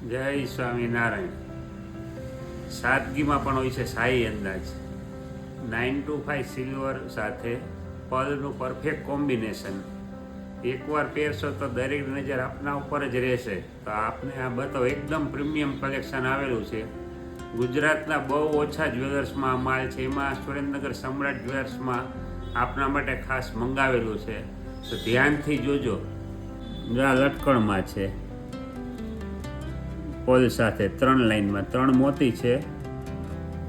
જય સ્વામિનારાયણ. સાદગીમાં પણ હોય છે શાહી અંદાજ. 925 સિલ્વર સાથે પર્લનું પરફેક્ટ કોમ્બિનેશન. એકવાર પહેરશો તો દરેક નજર આપના ઉપર જ રહેશે. તો આપને આ બતાવો, એકદમ પ્રીમિયમ કલેક્શન આવેલું છે. ગુજરાતના બહુ ઓછા જ્વેલર્સમાં આ માલ છે. એમાં સુરેન્દ્રનગર સમ્રાટ જ્વેલર્સમાં આપના માટે ખાસ મંગાવેલું છે. તો ધ્યાનથી જોજો. આ લટકણમાં છે, પોલ સાથે 3 લાઇનમાં 3 મોતી છે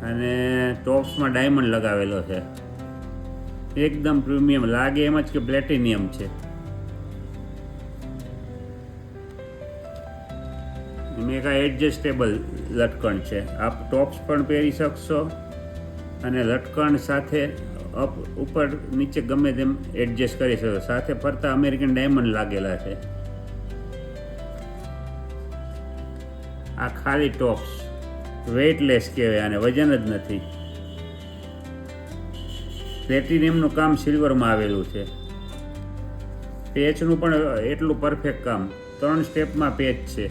અને ટોપ્સમાં ડાયમંડ લગાવેલો છે. એકદમ પ્રીમિયમ લાગે એમ જ કે પ્લેટિનિયમ છે. મેગા એડજસ્ટેબલ લટકણ છે. આપ ટોપ્સ પણ પહેરી શકશો અને લટકણ સાથે અપ ઉપર નીચે ગમે તેમ એડજસ્ટ કરી શકો. સાથે ફરતા અમેરિકન ડાયમંડ લાગેલા છે. આ ખાલી ટોપ્સ વેઇટલેસ કહેવાય, આને વજન જ નથી. પ્લેટિનિયમનું કામ સિલ્વરમાં આવેલું છે. પેચનું પણ એટલું પરફેક્ટ કામ. 3 સ્ટેપમાં પેચ છે,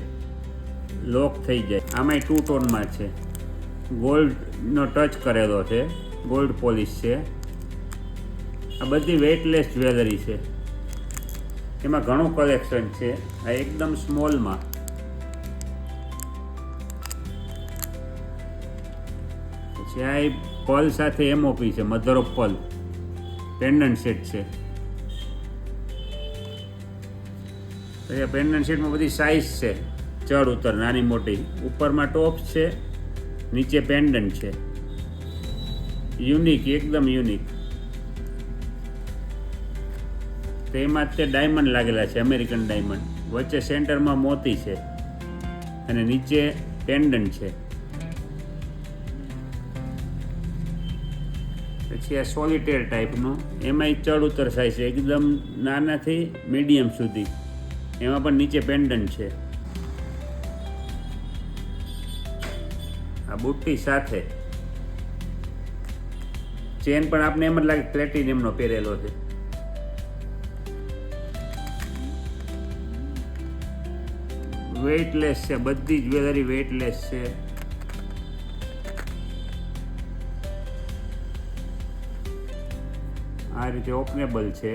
લોક થઈ જાય. આમાંય 2 ટોનમાં છે. ગોલ્ડનો ટચ કરેલો છે, ગોલ્ડ પોલિશ છે. આ બધી વેઇટલેસ જ્વેલરી છે. એમાં ઘણું કલેક્શન છે. આ એકદમ સ્મોલમાં. પછી આ પલ સાથે એમઓપી છે, mother of Pal pendant set છે. પછી આ પેન્ડન્ટ સેટમાં બધી સાઇઝ છે, ચડ ઉતર નાની મોટી. ઉપરમાં ટોપ્સ છે, નીચે પેન્ડન્ટ છે. યુનિક, એકદમ યુનિક. તેમાં તે ડાયમંડ લાગેલા છે, અમેરિકન ડાયમંડ. વચ્ચે સેન્ટરમાં મોતી છે અને નીચે પેન્ડન્ટ છે. પછી આ સોલિટેર ટાઈપનું, એમાંય ચડ ઉતર થાય છે, એકદમ નાનાથી મીડિયમ સુધી. એમાં પણ નીચે પેન્ડન્ટ છે. આ બુટ્ટી સાથે ચેન પણ આપને એમ જ લાગે પ્લેટિનિયમનો પહેરેલો છે. વેઇટલેસ છે, બધી જ્વેલરી વેઇટલેસ છે. આ રીતે ઓપનેબલ છે.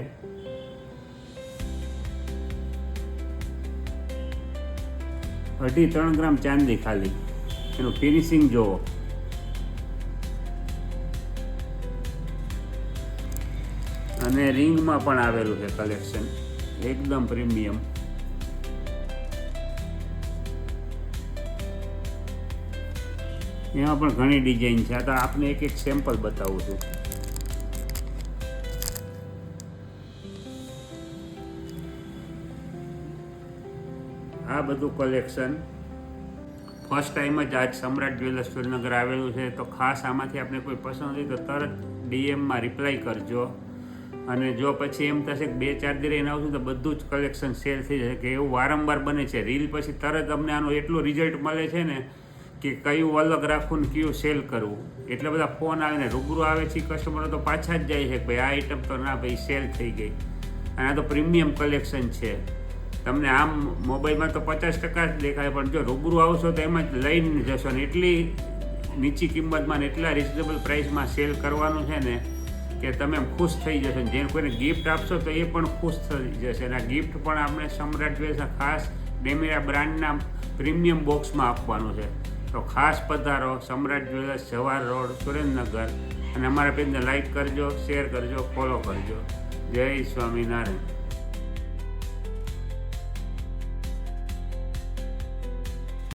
અઢી 3 ગ્રામ ચાંદી ખાલી. એનું ફિનિશિંગ જુઓ. અને રિંગમાં પણ આવેલું છે કલેક્શન, એકદમ પ્રીમિયમ. એમાં પણ ઘણી ડિઝાઇન છે. આ તો આપને એક સેમ્પલ બતાવું છું. આ બધું કલેક્શન ફર્સ્ટ ટાઈમ જ આજ સમ્રાટ જ્વેલર્સ સુરેન્દ્રનગર આવેલું છે. તો ખાસ આમાંથી આપણે કોઈ પસંદ હોય તો તરત ડીએમમાં રિપ્લાય કરજો. અને જો પછી એમ થશે કે 2-4 દી રહીને આવશું તો બધું જ કલેક્શન સેલ થઈ જશે, કે એવું વારંવાર બને છે. રીલ પછી તરત અમને આનું એટલું રિઝલ્ટ મળે છે ને કે કયું અલગ રાખવું ને કયું સેલ કરવું. એટલા બધા ફોન આવે ને રૂબરૂ આવે છે કસ્ટમરો, તો પાછા જ જાય છે કે ભાઈ આ આઈટમ તો ના ભાઈ સેલ થઈ ગઈ. અને આ તો પ્રીમિયમ કલેક્શન છે. તમને આમ મોબાઈલમાં તો 50% જ દેખાય, પણ જો રૂબરૂ આવશો તો એમાં જ લઈને જશો. ને એટલી નીચી કિંમતમાં ને એટલા રિઝનેબલ પ્રાઇસમાં સેલ કરવાનું છે ને કે તમે ખુશ થઈ જશો. જેને કોઈને ગિફ્ટ આપશો તો એ પણ ખુશ થઈ જશે. અને આ ગિફ્ટ પણ આપણે સમ્રાટ જ્વેલર્સના ખાસ ડેમેરા બ્રાન્ડના પ્રીમિયમ બોક્સમાં આપવાનું છે. તો ખાસ પધારો સમ્રાટ જ્વેલર્સ, જવાહર રોડ, સુરેન્દ્રનગર. અને અમારા પેજને લાઈક કરજો, શેર કરજો, ફોલો કરજો. જય સ્વામિનારાયણ.